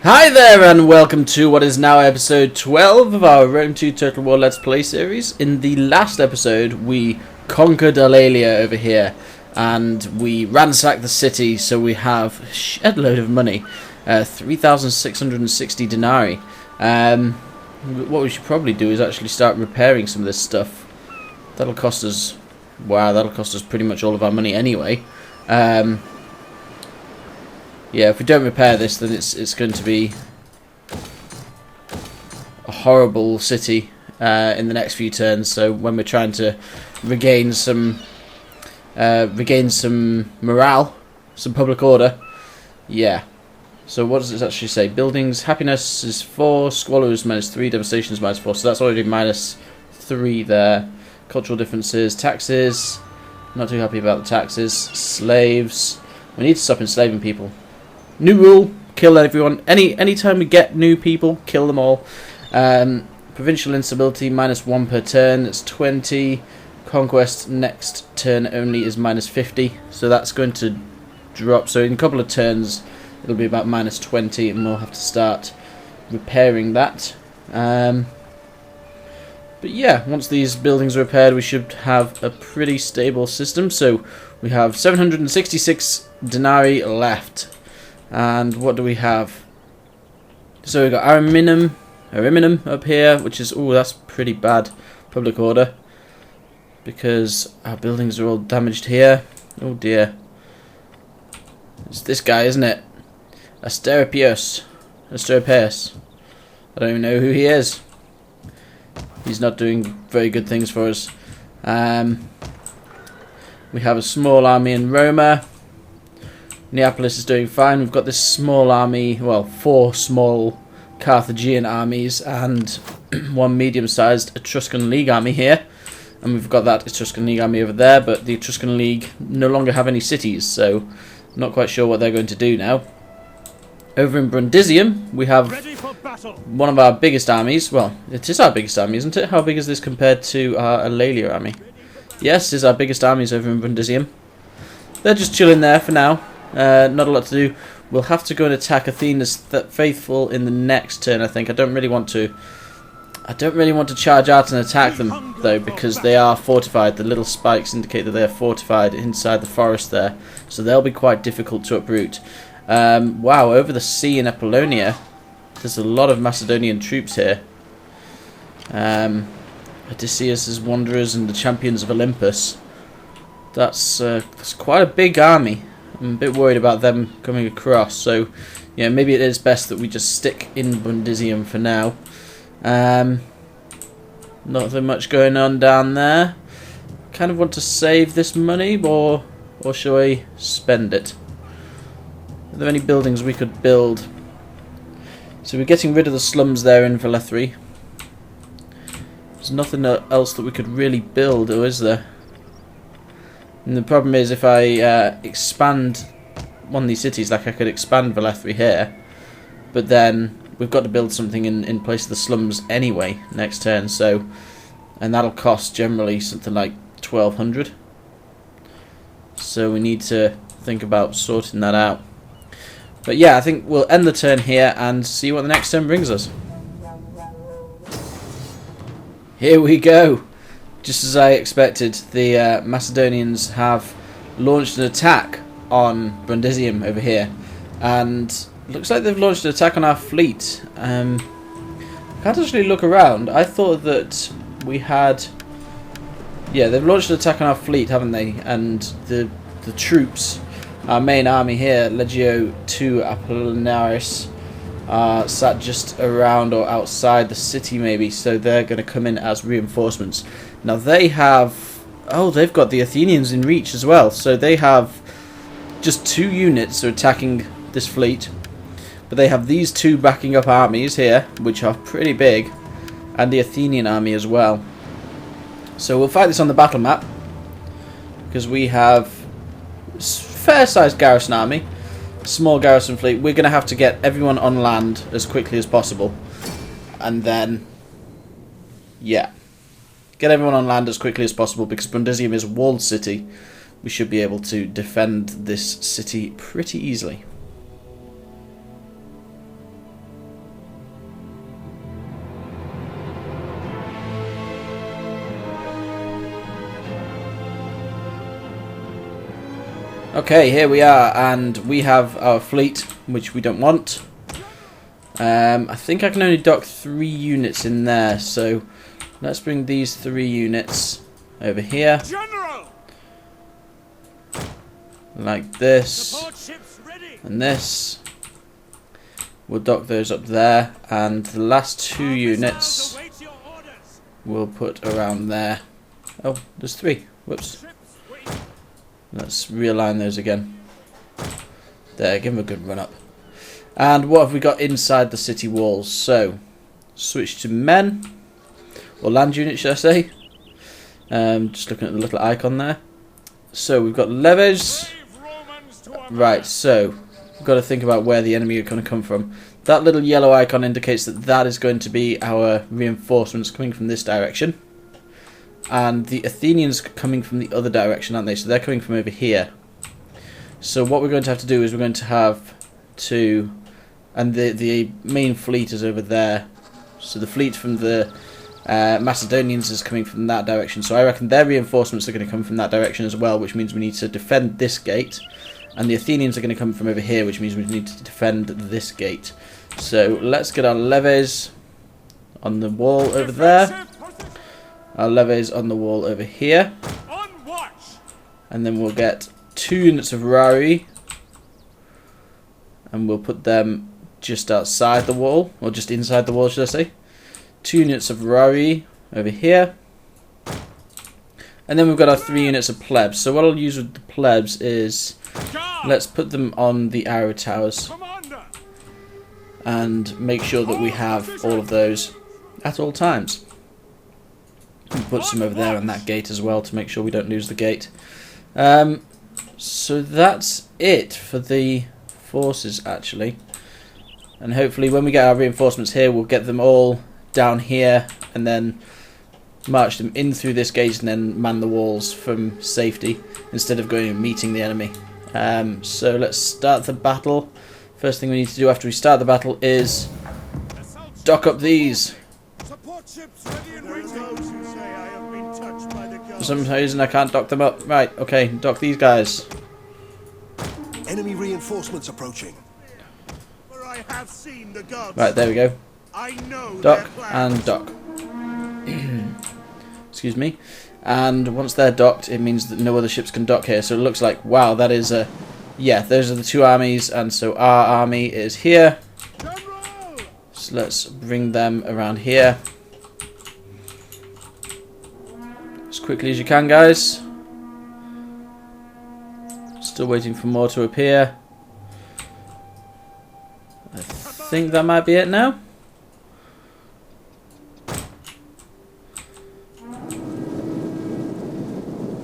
Hi there and welcome to what is now episode 12 of our Rome 2 Total War Let's Play series. In the last episode we conquered Alalia over here and we ransacked the city, so we have a shed load of money, 3,660 denarii. What we should probably do is actually start repairing some of this stuff. That'll cost us, wow, that'll cost us pretty much all of our money anyway. Yeah, if we don't repair this, then it's going to be a horrible city in the next few turns. So when we're trying to regain some morale, some public order, yeah. So what does it actually say? Buildings, happiness is 4, squalor is -3, devastation is -4. So that's already -3 there. Cultural differences, taxes. Not too happy about the taxes. Slaves. We need to stop enslaving people. New rule, kill everyone. Anytime we get new people, kill them all. Provincial instability, -1 per turn, it's 20. Conquest next turn only is -50, so that's going to drop. So in a couple of turns, it'll be about -20, and we'll have to start repairing that. But yeah, once these buildings are repaired, we should have a pretty stable system. So we have 766 denarii left. And what do we have? So we've got Ariminum up here, which is, oh, that's pretty bad public order, because our buildings are all damaged here. Oh dear. It's this guy, isn't it? Asteropeus. I don't even know who he is. He's not doing very good things for us. We have a small army in Roma. Neapolis is doing fine. We've got this small army, well, 4 small Carthaginian armies and 1 medium-sized Etruscan League army here. And we've got that Etruscan League army over there, but the Etruscan League no longer have any cities, so I'm not quite sure what they're going to do now. Over in Brundisium, we have one of our biggest armies. Well, it is our biggest army, isn't it? How big is this compared to our Alalia army? Yes, this is our biggest armies over in Brundisium. They're just chilling there for now. Not a lot to do. We'll have to go and attack Athena's faithful in the next turn, I think. I don't really want to charge out and attack them though, because they are fortified. The little spikes indicate that they are fortified inside the forest there, so they'll be quite difficult to uproot. Wow, over the sea in Apollonia, there's a lot of Macedonian troops here. Odysseus' Wanderers and the Champions of Olympus. That's quite a big army. I'm a bit worried about them coming across, so yeah, maybe it is best that we just stick in Brundisium for now. Nothing much going on down there. Kind of want to save this money, or shall I spend it? Are there any buildings we could build? So we're getting rid of the slums there in Veneti. There's nothing else that we could really build, or is there? And the problem is, if I expand one of these cities, like I could expand Veneti here, but then we've got to build something in place of the slums anyway next turn, so, and that'll cost generally something like 1,200. So we need to think about sorting that out. But yeah, I think we'll end the turn here and see what the next turn brings us. Here we go. Just as I expected, the Macedonians have launched an attack on Brundisium over here, and looks like they've launched an attack on our fleet. Can't actually look around. I thought that we had, yeah, they've launched an attack on our fleet, haven't they? And the troops, our main army here, Legio II Apollinaris, sat just around or outside the city maybe, so they're going to come in as reinforcements. Now they have, oh, they've got the Athenians in reach as well, so they have just 2 units are attacking this fleet, but they have these 2 backing up armies here, which are pretty big, and the Athenian army as well. So we'll fight this on the battle map, because we have a fair-sized garrison army, small garrison fleet. We're going to have to get everyone on land as quickly as possible, and then, yeah, get everyone on land as quickly as possible, because Brundisium is a walled city. We should be able to defend this city pretty easily. Okay, here we are, and we have our fleet, which we don't want. I think I can only dock 3 units in there, so let's bring these 3 units over here. General! Like this, and this. We'll dock those up there, and the last 2 units we'll put around there. Oh, there's 3. Whoops. Let's realign those again. There, give them a good run up. And what have we got inside the city walls? So, switch to men, or land unit, should I say? Just looking at the little icon there. So we've got levies. Right, so we've got to think about where the enemy are going to come from. That little yellow icon indicates that that is going to be our reinforcements coming from this direction. And the Athenians coming from the other direction, aren't they? So they're coming from over here. So what we're going to have to do is we're going to have to... And the main fleet is over there. So the fleet from the Macedonians is coming from that direction. So I reckon their reinforcements are going to come from that direction as well, which means we need to defend this gate. And the Athenians are going to come from over here, which means we need to defend this gate. So let's get our levies on the wall over there. Our levies on the wall over here. And then we'll get 2 units of Rari. And we'll put them just outside the wall. Or just inside the wall, should I say. 2 units of Rari over here. And then we've got our 3 units of plebs. So what I'll use with the plebs is... Let's put them on the arrow towers. And make sure that we have all of those at all times. And put some over there on that gate as well to make sure we don't lose the gate. So that's it for the forces, actually. And hopefully when we get our reinforcements here, we'll get them all down here and then march them in through this gate and then man the walls from safety instead of going and meeting the enemy. So let's start the battle. First thing we need to do after we start the battle is dock up these. For some reason I can't dock them up. Right, okay, dock these guys. Enemy reinforcements approaching. Right, there we go. Dock and dock. Excuse me. And once they're docked, it means that no other ships can dock here. So it looks like, wow, that is a... Yeah, those are the 2 armies, and so our army is here. So let's bring them around here. As quickly as you can, guys. Still waiting for more to appear. I think that might be it now.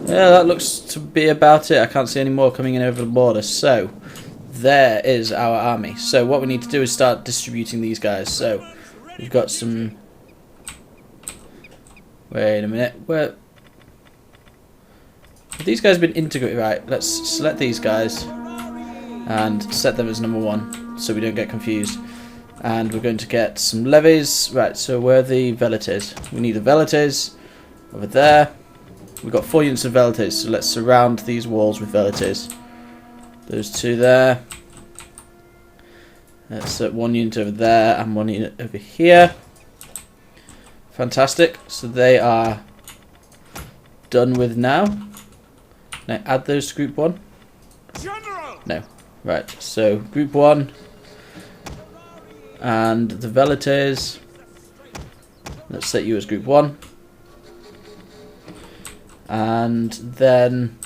Yeah, that looks to be about it. I can't see any more coming in over the border. So, there is our army. So, what we need to do is start distributing these guys. So, we've got some... Wait a minute. Where... Have these guys been integrated? Right, let's select these guys and set them as number 1 so we don't get confused. And we're going to get some levies. Right, so where are the velites? We need the velites over there. We've got 4 units of velites, so let's surround these walls with velites. Those 2 there. Let's set 1 unit over there and 1 unit over here. Fantastic. So they are done with now. Can I add those to group 1? No. Right, so group 1. And the velites. Let's set you as group 1. And then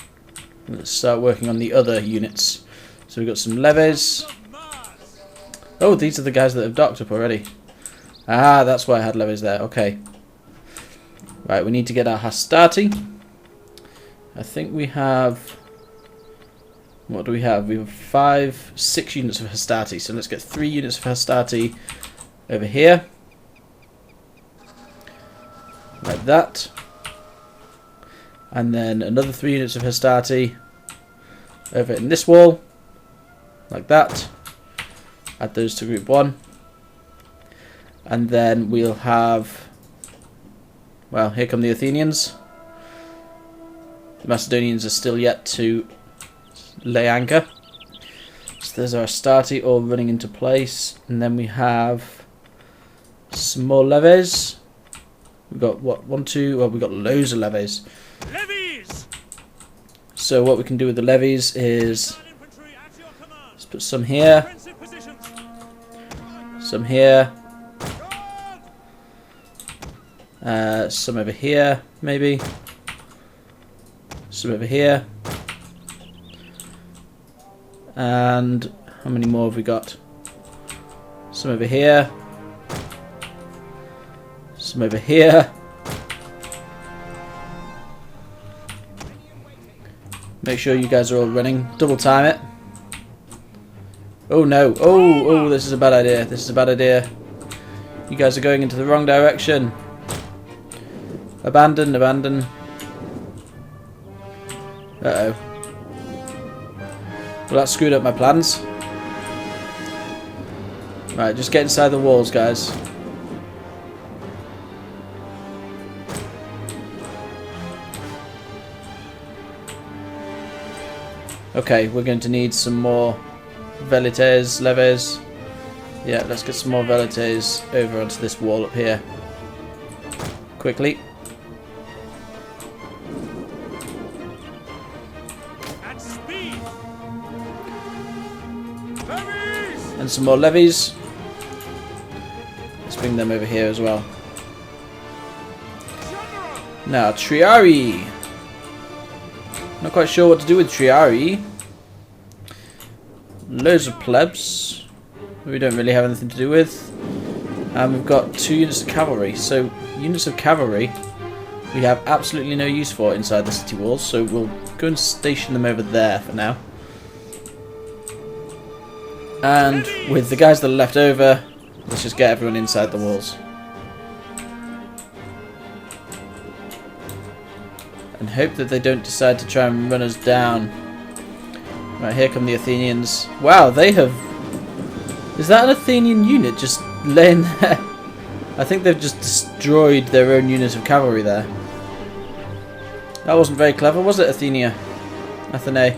let's start working on the other units. So we've got some levies. Oh, these are the guys that have docked up already. Ah, that's why I had levies there. Okay. Right, we need to get our hastati. I think we have... What do we have? We have 6 units of hastati. So let's get 3 units of hastati over here. Like that. And then another 3 units of hastati over in this wall, like that. Add those to group 1. And then we'll have, well, here come the Athenians. The Macedonians are still yet to lay anchor. So there's our Astarte all running into place, and then we have some more levies. We've got what, 1, 2, well, we've got loads of levies. Levies! So what we can do with the levies is let's put some here, some here, some over here maybe, some over here, and how many more have we got? Some over here, some over here. Make sure you guys are all running. Double time it. Oh no. Oh, this is a bad idea. This is a bad idea. You guys are going into the wrong direction. Abandon, abandon. Uh-oh. Well, that screwed up my plans. Right, just get inside the walls, guys. Okay, we're going to need some more velites, leves. Yeah, let's get some more velites over onto this wall up here. Quickly. At speed! And some more levies. Let's bring them over here as well. Now, Triari. Not quite sure what to do with Triari. Loads of plebs we don't really have anything to do with. And we've got 2 units of cavalry. So units of cavalry we have absolutely no use for inside the city walls. So we'll go and station them over there for now. And with the guys that are left over, let's just get everyone inside the walls. And hope that they don't decide to try and run us down. Right, here come the Athenians. Wow, they have... Is that an Athenian unit just laying there? I think they've just destroyed their own unit of cavalry there. That wasn't very clever, was it, Athenia? Athene.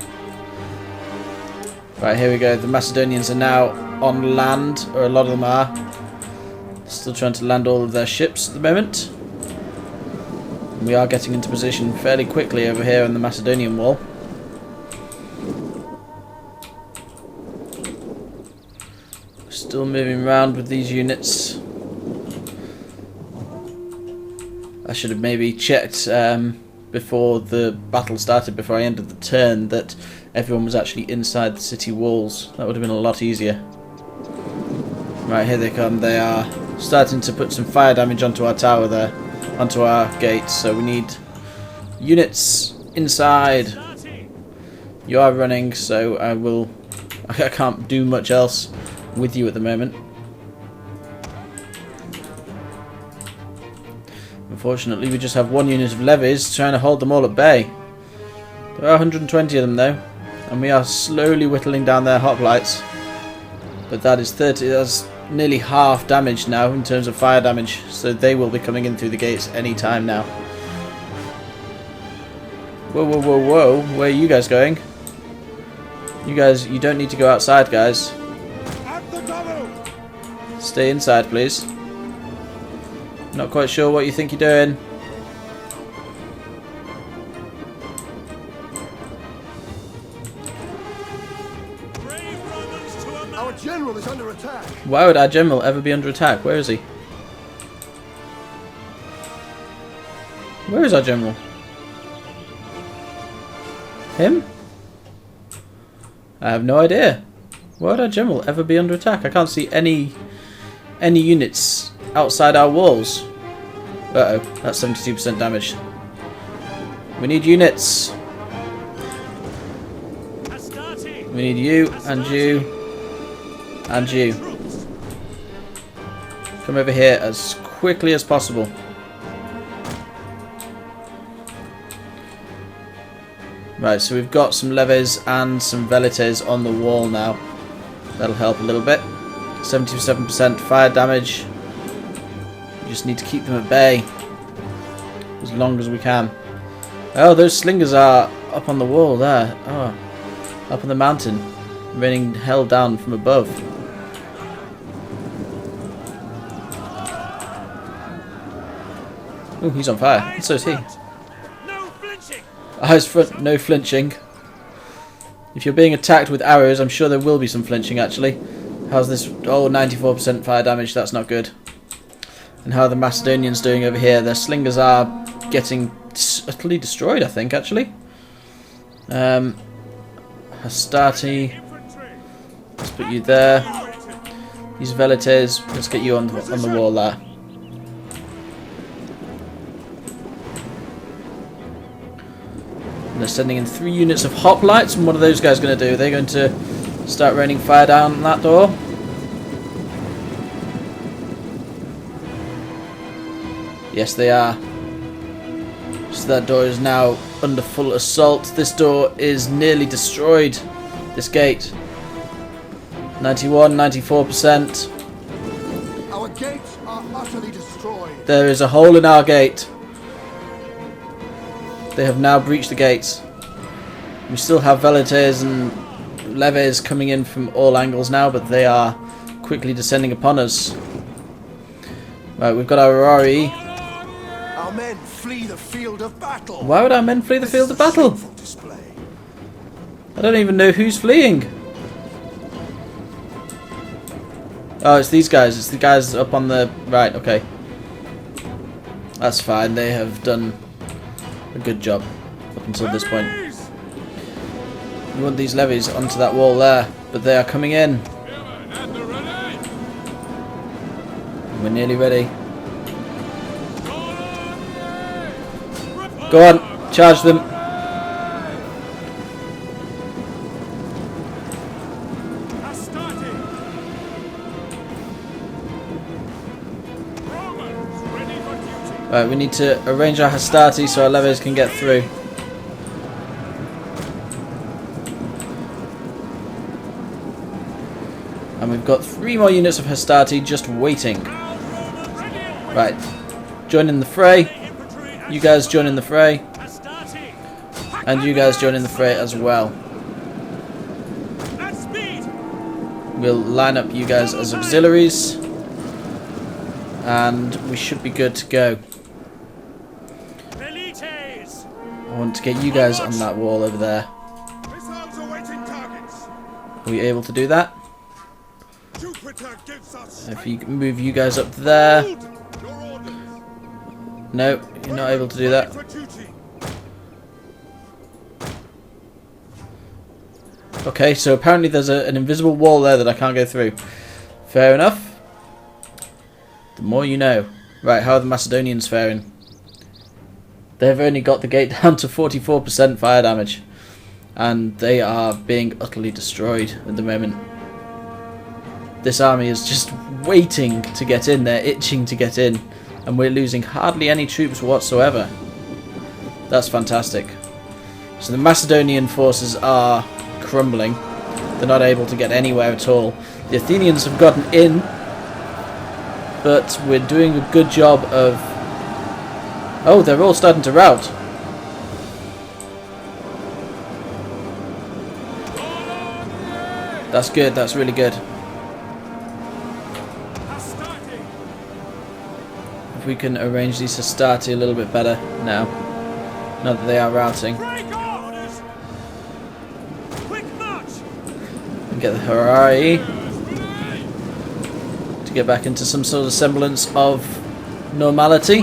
Right, here we go. The Macedonians are now on land, or a lot of them are. Still trying to land all of their ships at the moment. We are getting into position fairly quickly over here on the Macedonian wall. Still moving around with these units. I should have maybe checked before the battle started, before I ended the turn, that everyone was actually inside the city walls. That would have been a lot easier. Right, here they come. They are starting to put some fire damage onto our tower there. Onto our gates, so we need units inside. You are running, so I can't do much else with you at the moment. Unfortunately, we just have 1 unit of levies trying to hold them all at bay. There are 120 of them though, and we are slowly whittling down their hoplites. But that is 30. That's nearly half damage now in terms of fire damage, so they will be coming in through the gates any time now. Whoa, whoa, whoa, whoa. Where are you guys going? You guys, you don't need to go outside, guys. Stay inside, please. Not quite sure what you think you're doing. Our general is under attack. Why would our general ever be under attack? Where is he? Where is our general? Him? I have no idea. Why would our general ever be under attack? I can't see any units outside our walls. Uh-oh, that's 72% damage. We need units. We need you and you and you. Come over here as quickly as possible. Right, so we've got some levies and some velites on the wall now. That'll help a little bit. 77% fire damage. We just need to keep them at bay as long as we can. Oh, those slingers are up on the wall there. Oh, up on the mountain, raining hell down from above. Oh, he's on fire. And so is he. No flinching. Eyes front, no flinching. If you're being attacked with arrows, I'm sure there will be some flinching actually. How's this? Oh, 94% fire damage. That's not good. And how are the Macedonians doing over here? Their slingers are getting utterly destroyed, I think, actually. Hastati. Let's put you there. These Velites, let's get you on the wall there. And they're sending in 3 units of hoplites, and what are those guys going to do? They're going to start raining fire down that door. Yes, they are. So that door is now under full assault. This door is nearly destroyed. This gate. 91, 94%. Our gates are utterly destroyed. There is a hole in our gate. They have now breached the gates. We still have Velites and Leves coming in from all angles now, but they are quickly descending upon us. Right, we've got our Aurori. Our men flee the field of battle. Why would our men flee the field of battle? Shameful display. I don't even know who's fleeing. Oh, it's these guys. It's the guys up on the right. Okay, that's fine. They have done a good job up until this point. We want these levies onto that wall there, but they are coming in. We're nearly ready. Go on, charge them. Right, we need to arrange our Hastati so our levies can get through. And we've got 3 more units of Hastati just waiting. Right, join in the fray. You guys join in the fray. And you guys join in the fray as well. We'll line up you guys as auxiliaries. And we should be good to go. I want to get you guys on that wall over there. Are we able to do that? If you move you guys up there. No, you're not able to do that. Okay, so apparently there's an invisible wall there that I can't go through. Fair enough. The more you know. Right, how are the Macedonians faring? They've only got the gate down to 44% fire damage. And they are being utterly destroyed at the moment. This army is just waiting to get in. They're itching to get in. And we're losing hardly any troops whatsoever. That's fantastic. So the Macedonian forces are crumbling. They're not able to get anywhere at all. The Athenians have gotten in. But we're doing a good job of... Oh, they're all starting to rout. That's good, that's really good. If we can arrange these Hastati a little bit better now. Now that they are routing. And get the Harari to get back into some sort of semblance of normality.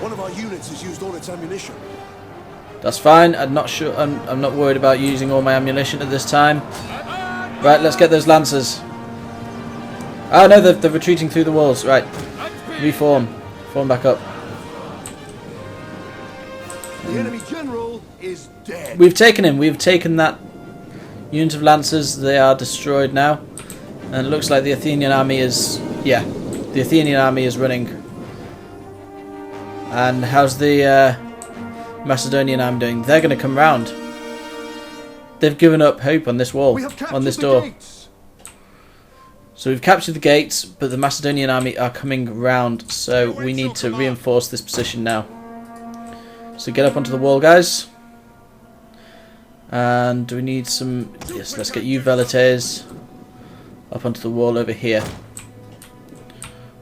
One of our units has used all its ammunition. That's fine. I'm not sure. I'm not worried about using all my ammunition at this time. Right, let's get those lancers. Oh no, they're retreating through the walls. Right, reform, form back up. The enemy general is dead. We've taken him. We've taken that unit of lancers. They are destroyed now, and it looks like the Athenian army is. Yeah, the Athenian army is running. And how's the Macedonian army doing? They're going to come round. They've given up hope on this wall, on this door. So we've captured the gates, but the Macedonian army are coming round, so we need to reinforce this position now. So get up onto the wall, guys. And we need some... Yes, let's get you Velites up onto the wall over here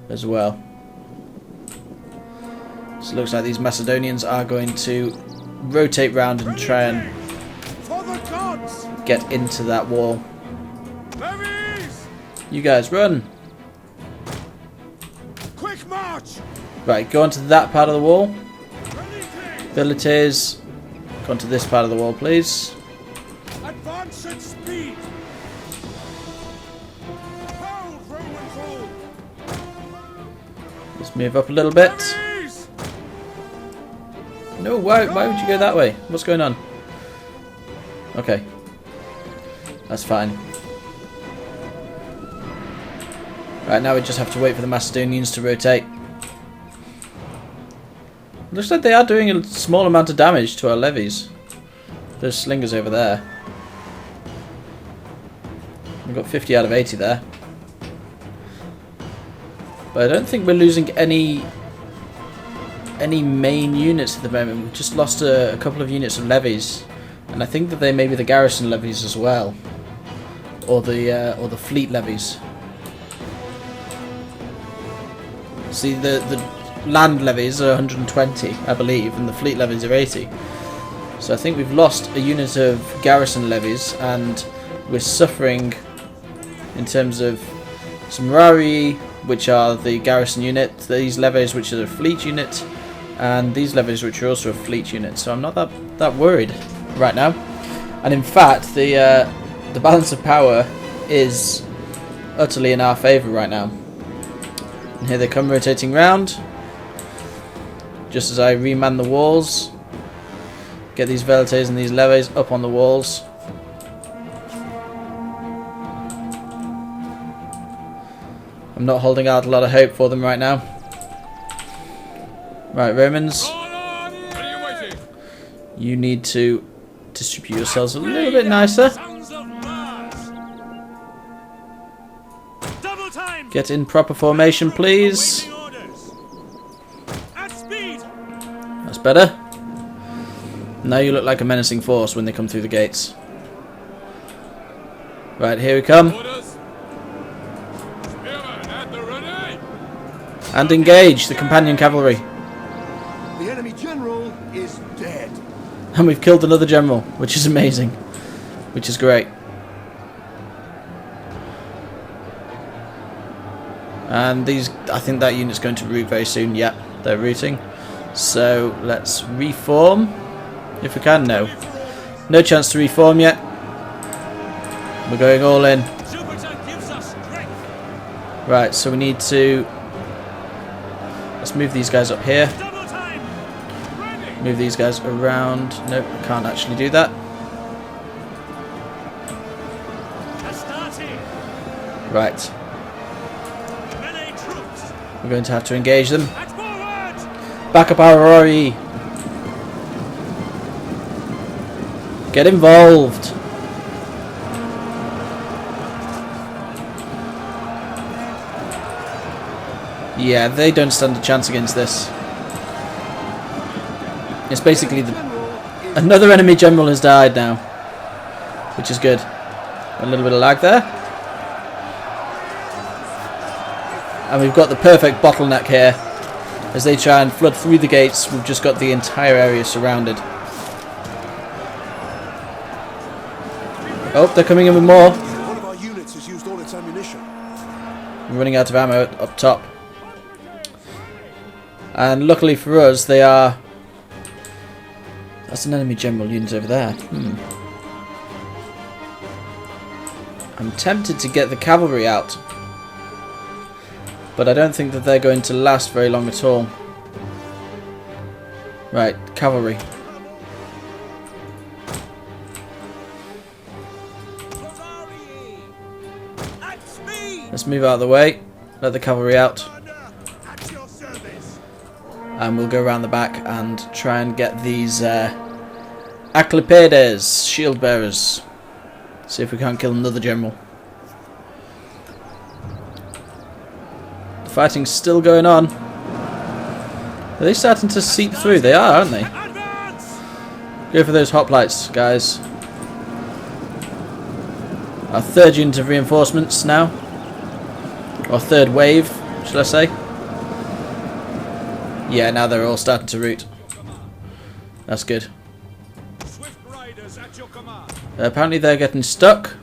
as well. So it looks like these Macedonians are going to rotate round and try and get into that wall. You guys, run! Quick march! Right, go onto that part of the wall. Velites, go onto this part of the wall, please. Advance at speed! Hold, Romans, hold! Let's move up a little bit. No, why would you go that way? What's going on? Okay. That's fine. Right, now we just have to wait for the Macedonians to rotate. Looks like they are doing a small amount of damage to our levies. There's slingers over there. We've got 50 out of 80 there. But I don't think we're losing any main units at the moment. We've just lost a couple of units of levies. And I think that they may be the garrison levies as well. Or the fleet levies. See, the land levies are 120, I believe, and the fleet levies are 80. So I think we've lost a unit of garrison levies, and we're suffering in terms of some Rari, which are the garrison unit, these levies, which are the fleet unit, and these levies, which are also a fleet unit. So I'm not that worried right now. And in fact, the balance of power is utterly in our favour right now. And here they come rotating round. Just as I reman the walls. Get these Velites and these levies up on the walls. I'm not holding out a lot of hope for them right now. Right, Romans. You need to distribute yourselves a little bit nicer. Get in proper formation, please. That's better. Now you look like a menacing force when they come through the gates. Right, here we come. And engage the companion cavalry. The enemy general is dead. And we've killed another general, which is amazing. Which is great. And these, I think that unit's going to root very soon. Yep, they're rooting. So let's reform. If we can, no. No chance to reform yet. We're going all in. Right, so we need to... Let's move these guys up here. Move these guys around. Nope, I can't actually do that. Right. We're going to have to engage them. Back up our Rory. Get involved. Yeah, they don't stand a chance against this. It's basically another enemy general has died now, which is good. A little bit of lag there. And we've got the perfect bottleneck here. As they try and flood through the gates, we've just got the entire area surrounded. Oh, they're coming in with more. One of our units has used all its ammunition. We're running out of ammo up top. And luckily for us, they are... That's an enemy general unit over there. I'm tempted to get the cavalry out. But I don't think that they're going to last very long at all. Right, cavalry. Let's move out of the way. Let the cavalry out. And we'll go around the back and try and get these Aclipedes, shield bearers. See if we can't kill another general. The fighting's still going on. Are they starting to seep through? They are, aren't they? Go for those hoplites, guys. Our third unit of reinforcements now. Or third wave, should I say. Yeah, now they're all starting to route. That's good. Swift riders at your command. Apparently they're getting stuck.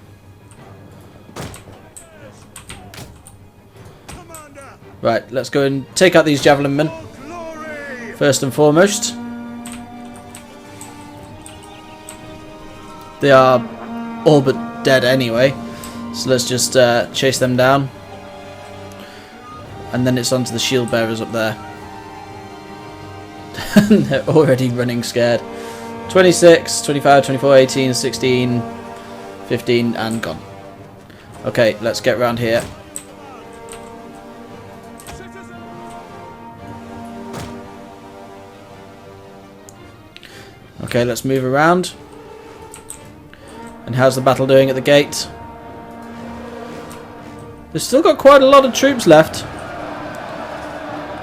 Commander, Right, let's go and take out these javelin men. all glory. First and foremost. They are all but dead anyway. So let's just chase them down. And then it's onto the shield bearers up there. They're already running scared. 26, 25, 24, 18, 16, 15 and gone. Okay, let's get round here. Okay, let's move around. And how's the battle doing at the gate? They've still got quite a lot of troops left.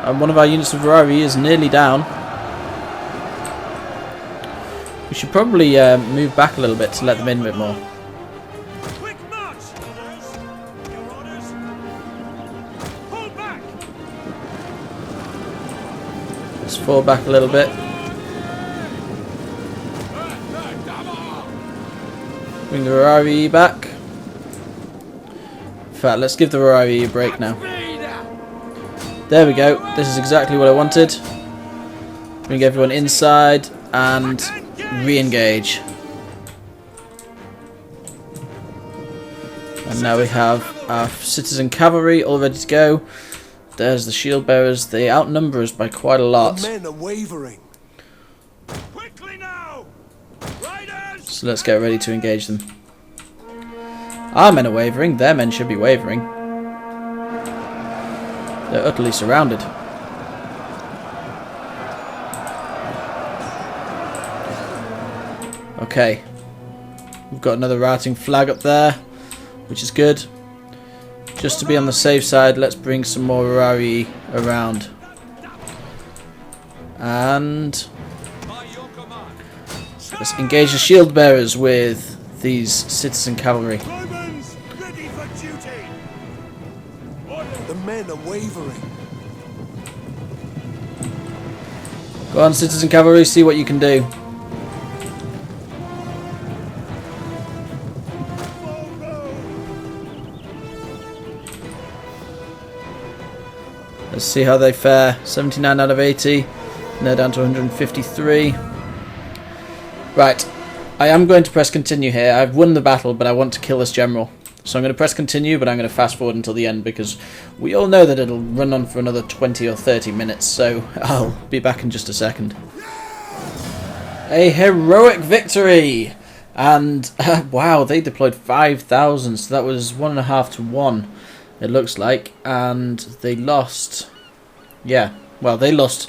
And one of our units of Ferrari is nearly down. We should probably move back a little bit to let them in a bit more. Quick march. Your orders. Pull back. Let's fall back a little bit. Bring the Ferrari back. In fact, let's give the Ferrari a break now. There we go. This is exactly what I wanted. Bring everyone inside and re-engage. And now we have our citizen cavalry all ready to go. There's the shield bearers. They outnumber us by quite a lot. The men are wavering. Quickly now. Riders. So let's get ready to engage them. Our men are wavering. Their men should be wavering. They're utterly surrounded. Okay. We've got another routing flag up there, which is good. Just to be on the safe side, let's bring some more Ferrari around. And let's engage the shield bearers with these citizen cavalry. Romans ready for duty. The men are wavering. Go on, citizen cavalry, see what you can do. Let's see how they fare. 79 out of 80. And they're down to 153. Right. I am going to press continue here. I've won the battle, but I want to kill this general. So I'm going to press continue, but I'm going to fast forward until the end because we all know that it'll run on for another 20 or 30 minutes. So I'll be back in just a second. A heroic victory! And wow, they deployed 5,000. So that was 1.5 to 1. It looks like, and they lost, yeah, well, they lost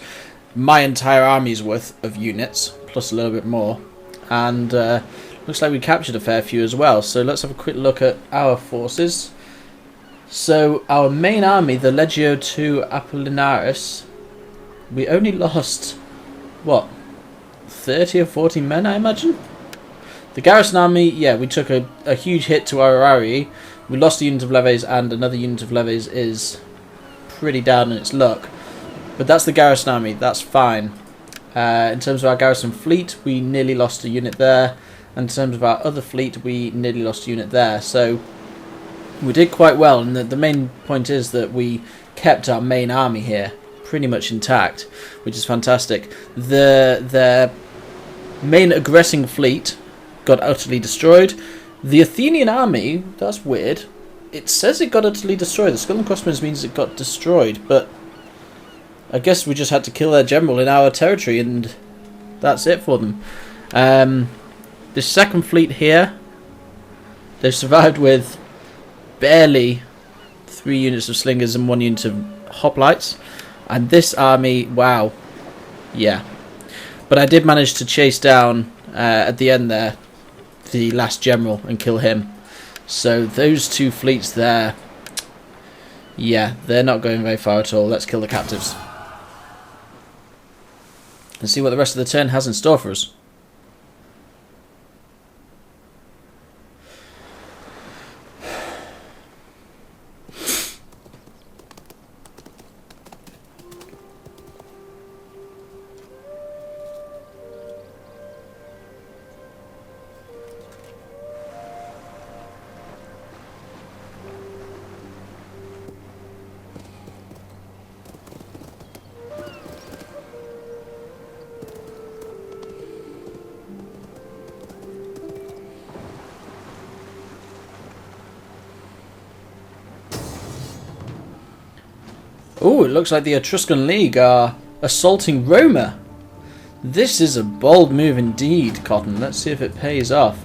my entire army's worth of units, plus a little bit more, and looks like we captured a fair few as well. So let's have a quick look at our forces. So our main army, the Legio II Apollinaris, we only lost, what, 30 or 40 men, I imagine? The garrison army, yeah, we took a huge hit to our army. We lost a unit of levies, and another unit of levies is pretty down in its luck. But that's the garrison army, that's fine. In terms of our garrison fleet, we nearly lost a unit there. And in terms of our other fleet, we nearly lost a unit there. So we did quite well, and the main point is that we kept our main army here pretty much intact, which is fantastic. Their main aggressing fleet got utterly destroyed. The Athenian army, that's weird. It says it got utterly destroyed. The Skull and Crossbones means it got destroyed, but I guess we just had to kill their general in our territory, and that's it for them. The second fleet here, they've survived with barely 3 units of slingers and 1 unit of hoplites. And this army, wow, yeah. But I did manage to chase down, at the end there, the last general and kill him. So those 2 fleets there, yeah, they're not going very far at all. Let's kill the captives and see what the rest of the turn has in store for us. Oh, it looks like the Etruscan League are assaulting Roma. This is a bold move indeed, Cotton. Let's see if it pays off.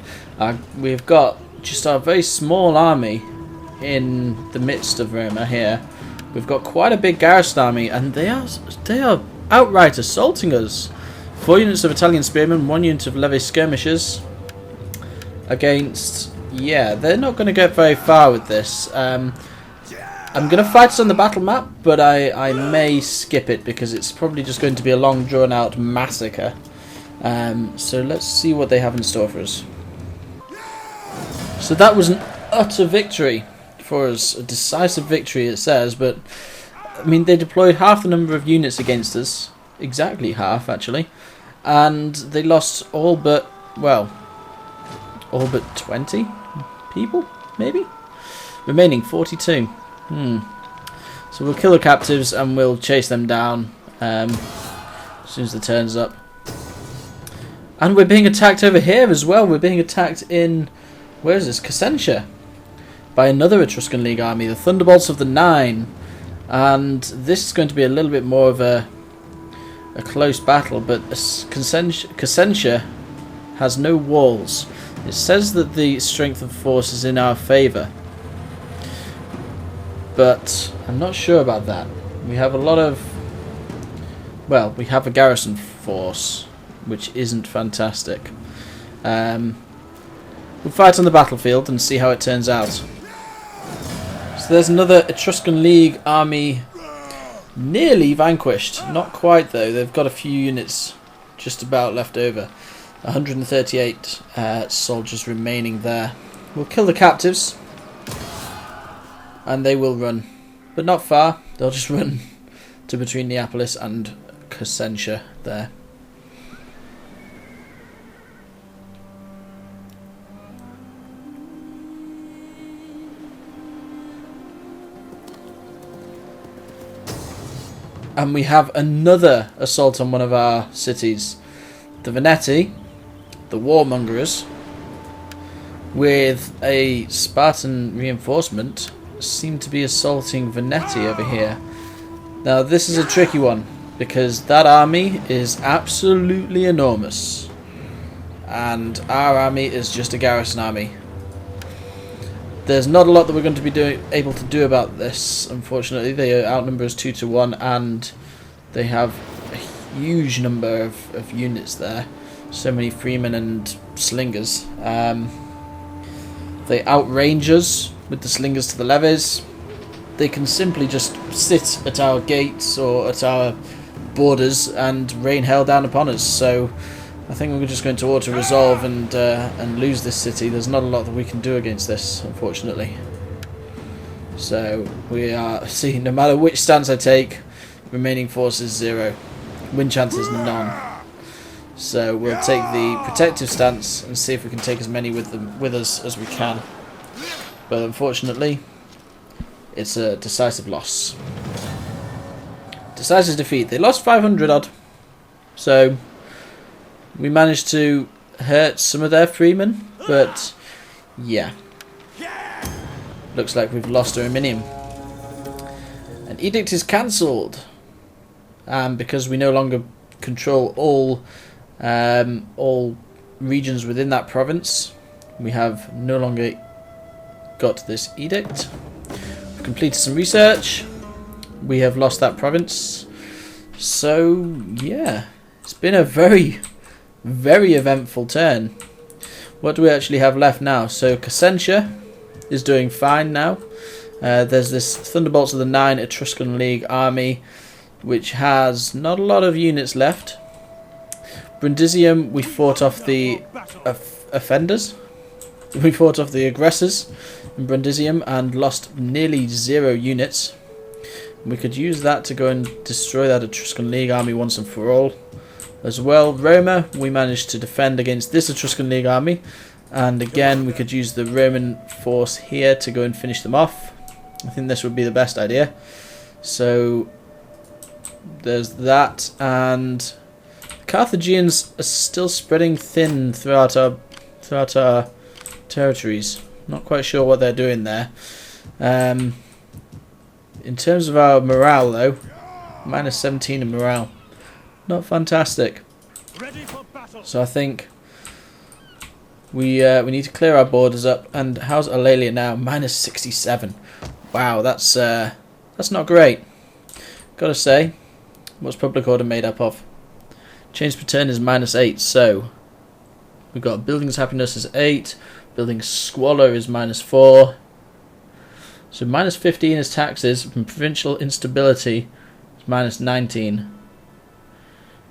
We've got just our very small army in the midst of Roma here. We've got quite a big garrison army, and they are outright assaulting us. 4 units of Italian spearmen, 1 unit of levy skirmishers against... Yeah, they're not going to get very far with this. I'm going to fight it on the battle map, but I may skip it because it's probably just going to be a long drawn-out massacre. So let's see what they have in store for us. So that was an utter victory for us, a decisive victory it says, but I mean they deployed half the number of units against us, exactly half actually, and they lost all but 20 people, maybe? Remaining 42. So we'll kill the captives and we'll chase them down as soon as the turn's up. And we're being attacked over here as well. We're being attacked in, where is this, Cosentia, by another Etruscan League army, the Thunderbolts of the Nine. And this is going to be a little bit more of a close battle, but Cosentia has no walls. It says that the strength of force is in our favour, but I'm not sure about that. We have a lot of... Well, we have a garrison force, which isn't fantastic. We'll fight on the battlefield and see how it turns out. So there's another Etruscan League army nearly vanquished. Not quite though, they've got a few units just about left over. 138 soldiers remaining there. We'll kill the captives and they will run, but not far. They'll just run to between Neapolis and Cosentia there. And we have another assault on one of our cities. The Veneti, the warmongers, with a Spartan reinforcement, seem to be assaulting Veneti over here. Now this is a tricky one, because that army is absolutely enormous. And our army is just a garrison army. There's not a lot that we're going to be able to do about this, unfortunately. They outnumber us 2 to 1, and they have a huge number of units there. So many freemen and slingers. They outrange us with the slingers to the levies. They can simply just sit at our gates or at our borders and rain hell down upon us. So I think we're just going to auto-resolve and lose this city. There's not a lot that we can do against this, unfortunately. So we are, see, no matter which stance I take, remaining force is 0. Win chance is none. So we'll take the protective stance and see if we can take as many with us as we can. But unfortunately, it's a decisive loss. Decisive defeat. They lost 500 odd. So we managed to hurt some of their freemen, but yeah. Looks like we've lost Ariminum. An edict is cancelled. Because we no longer control all regions within that province, we have no longer got this edict. We've completed some research. We have lost that province. So yeah, it's been a very, very eventful turn. What do we actually have left now? So Cosentia is doing fine now. There's this Thunderbolts of the Nine Etruscan League army, which has not a lot of units left. Brundisium, we fought off the offenders. We fought off the aggressors in Brundisium and lost nearly 0 units. We could use that to go and destroy that Etruscan League army once and for all. As well, Roma, we managed to defend against this Etruscan League army. And again, we could use the Roman force here to go and finish them off. I think this would be the best idea. So there's that, and Carthaginians are still spreading thin throughout our territories. Not quite sure what they're doing there. In terms of our morale, though, minus 17 in morale. Not fantastic. Ready for battle. So I think we need to clear our borders up. And how's Eulalia now? Minus 67. Wow, that's not great. Gotta say, what's public order made up of? Change per turn is minus 8. So we've got buildings happiness is 8. Building squalor is minus 4. So minus 15 is taxes. And provincial instability is minus 19.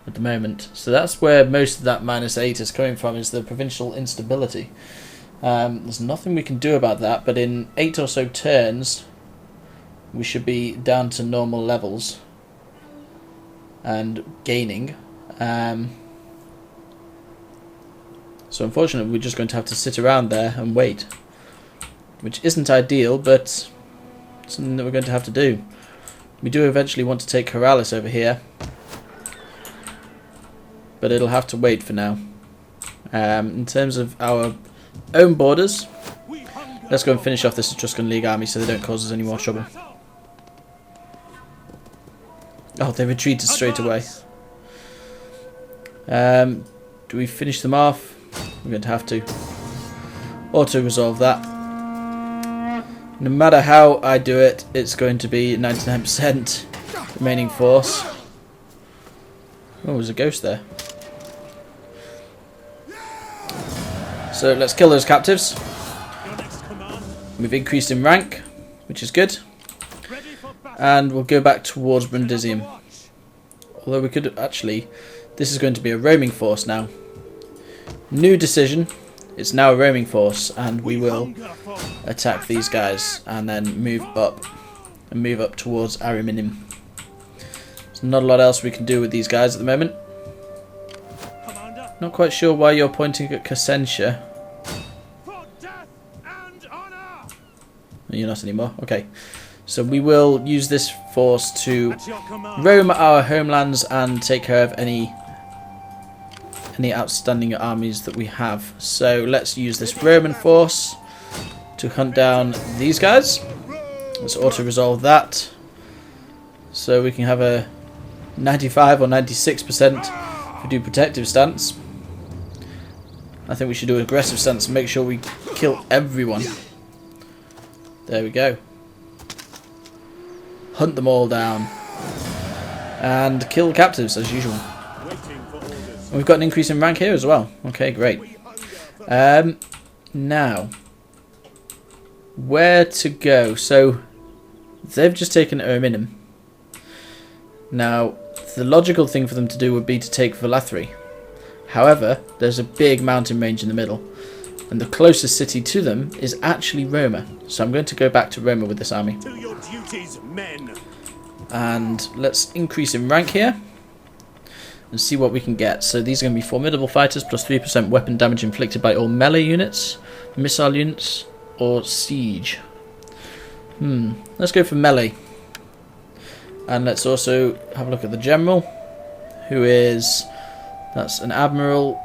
At the moment, so that's where most of that minus 8 is coming from, is the provincial instability. There's nothing we can do about that, but in 8 or so turns we should be down to normal levels and gaining. So unfortunately we're just going to have to sit around there and wait, which isn't ideal, but something that we're going to have to do. We do eventually want to take Corrales over here, but it'll have to wait for now. In terms of our own borders, let's go and finish off this Etruscan League army so they don't cause us any more trouble. Oh, they retreated straight away. Do we finish them off? We're going to have to auto-resolve that. No matter how I do it, it's going to be 99% remaining force. Oh, there's a ghost there. So let's kill those captives. We've increased in rank, which is good. And we'll go back towards Brundisium. Although we could actually... This is going to be a roaming force now. New decision. It's now a roaming force, and we will attack these guys and then move up. And move up towards Ariminum. There's not a lot else we can do with these guys at the moment. Not quite sure why you're pointing at Cassentia. You're not anymore. Okay. So we will use this force to roam our homelands and take care of any outstanding armies that we have. So let's use this Roman force to hunt down these guys. Let's auto-resolve that. So we can have a 95 or 96% if we do protective stance. I think we should do an aggressive stance and make sure we kill everyone. There we go. Hunt them all down. And kill the captives as usual. And we've got an increase in rank here as well. Okay, great. Now, where to go? So, they've just taken Ariminum. Now, the logical thing for them to do would be to take Velathri. However, there's a big mountain range in the middle. And the closest city to them is actually Roma. So I'm going to go back to Roma with this army. To your duties, men. And let's increase in rank here. And see what we can get. So these are going to be formidable fighters, plus 3% weapon damage inflicted by all melee units, missile units, or siege. Let's go for melee. And let's also have a look at the general, who is... That's an admiral.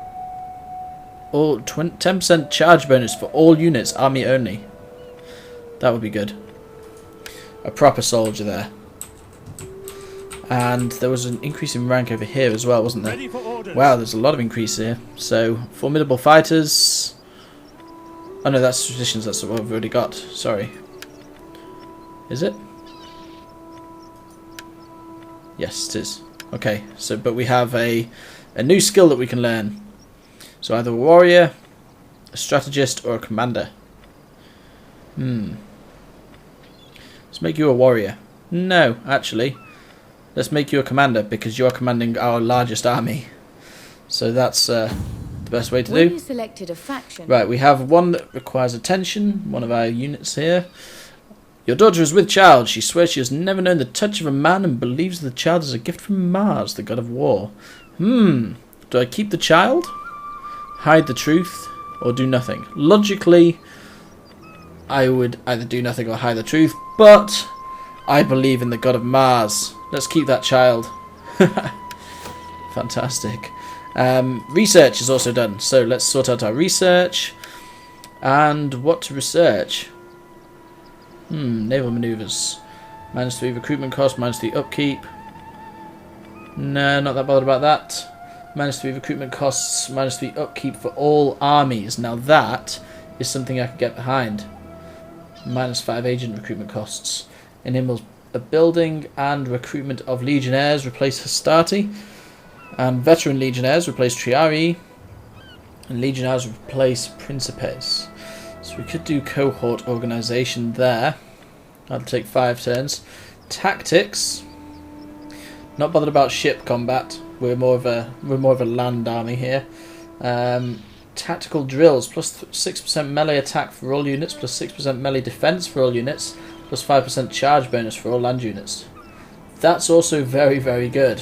All 10% charge bonus for all units, army only. That would be good. A proper soldier there. And there was an increase in rank over here as well, wasn't there? Wow, there's a lot of increase here. So, formidable fighters. Oh no, that's traditions, that's what we've already got. Sorry. Is it? Yes, it is. Okay, so but we have a new skill that we can learn. So either a warrior, a strategist, or a commander. Let's make you a warrior. No, actually. Let's make you a commander, because you're commanding our largest army. So that's the best way to do. You selected a faction. Right, we have one that requires attention. One of our units here. Your daughter is with child. She swears she has never known the touch of a man and believes the child is a gift from Mars, the god of war. Do I keep the child? Hide the truth, or do nothing? Logically, I would either do nothing or hide the truth, but I believe in the god of Mars. Let's keep that child. Fantastic. Research is also done, so let's sort out our research. And what to research? Naval maneuvers. -3 recruitment cost, -3 upkeep. No, not that bothered about that. -3 recruitment costs, -3 upkeep for all armies. Now that is something I could get behind. -5 agent recruitment costs. Enables a building and recruitment of legionnaires, replace Hastati. And veteran legionnaires, replace Triarii. And legionnaires, replace Principes. So we could do cohort organisation there. That'll take 5 turns. Tactics. Not bothered about ship combat. We're more of a land army here. Tactical drills, plus 6% melee attack for all units, plus 6% melee defense for all units, plus 5% charge bonus for all land units. That's also very, very good.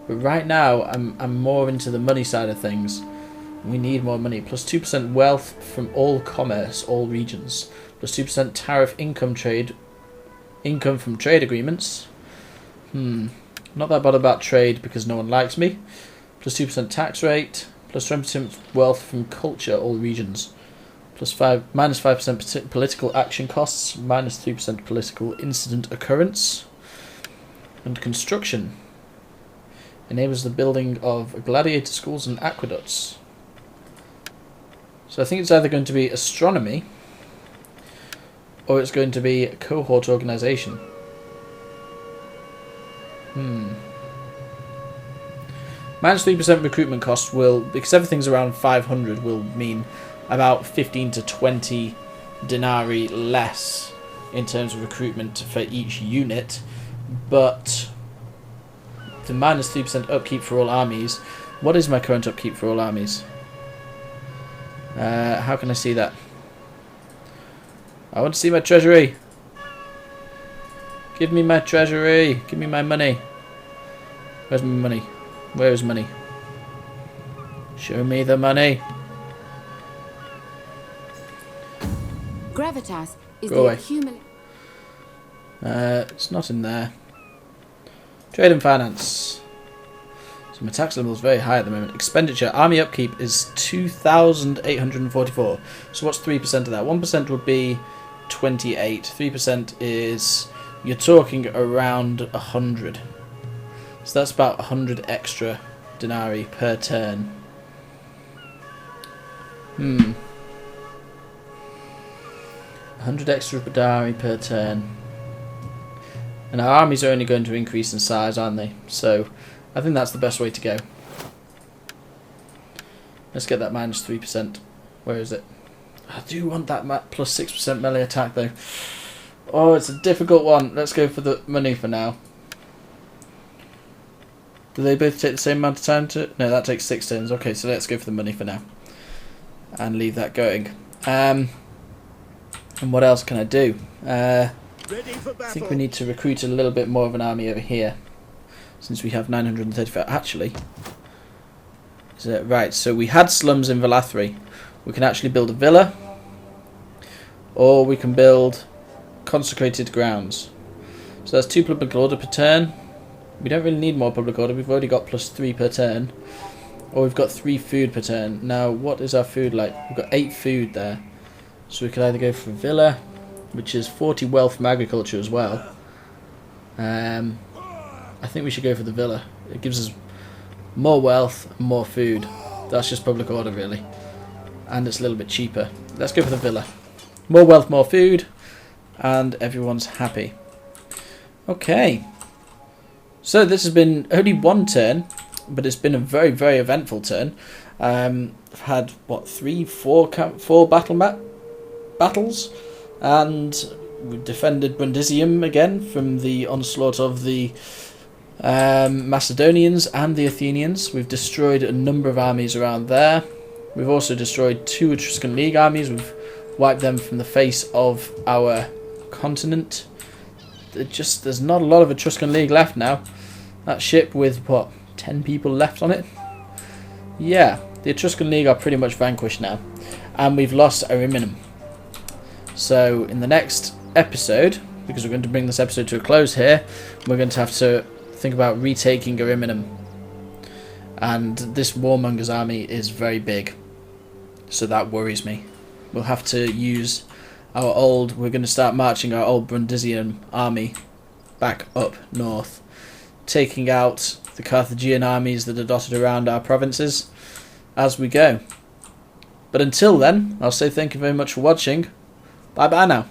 But right now, I'm more into the money side of things. We need more money. Plus 2% wealth from all commerce, all regions. Plus 2% tariff income from trade agreements. Not that bad about trade because no one likes me. Plus 2% tax rate. Plus 20% wealth from culture, all regions. -5% political action costs. -3% political incident occurrence. And construction. Enables the building of gladiator schools and aqueducts. So I think it's either going to be astronomy or it's going to be cohort organisation. -3% recruitment cost will, because everything's around 500, will mean about 15 to 20 denarii less in terms of recruitment for each unit, but the -3% upkeep for all armies. What is my current upkeep for all armies? How can I see that? I want to see my treasury. Give me my treasury. Give me my money. Where's my money? Where is money? Show me the money. Gravitas is Go the away. accumulation. It's not in there. Trade and finance. So my tax level is very high at the moment. Expenditure. Army upkeep is 2,844. So what's 3% of that? 1% would be 28. 3% is... You're talking around 100. So that's about 100 extra denarii per turn. 100 extra denarii per turn. And our armies are only going to increase in size, aren't they? So I think that's the best way to go. Let's get that -3%. Where is it? I do want that plus 6% melee attack though. Oh, it's a difficult one. Let's go for the money for now. Do they both take the same amount of time to... No, that takes 6 turns. Okay, so let's go for the money for now. And leave that going. And what else can I do? I think we need to recruit a little bit more of an army over here. Since we have 935. Actually. Is it right? So we had slums in Velathri. We can actually build a villa. Or we can build... consecrated grounds. So that's 2 public order per turn. We don't really need more public order. We've already got +3 per turn. Or we've got 3 food per turn. Now, what is our food like? We've got 8 food there. So we could either go for a villa, which is 40 wealth from agriculture as well. I think we should go for the villa. It gives us more wealth and more food. That's just public order, really. And it's a little bit cheaper. Let's go for the villa. More wealth, more food. And everyone's happy. Okay. So this has been only 1 turn, but it's been a very, very eventful turn. I've had, what, 4 battles, and we defended Brundisium again from the onslaught of the Macedonians and the Athenians. We've destroyed a number of armies around there. We've also destroyed 2 Etruscan League armies. We've wiped them from the face of our continent. There's not a lot of Etruscan League left now. That ship with, what, 10 people left on it? Yeah, the Etruscan League are pretty much vanquished now. And we've lost Ariminum. So, in the next episode, because we're going to bring this episode to a close here, we're going to have to think about retaking Ariminum. And this Warmonger's army is very big. So that worries me. We'll have to use we're going to start marching our old Brundisium army back up north, taking out the Carthaginian armies that are dotted around our provinces as we go. But until then, I'll say thank you very much for watching. Bye bye now.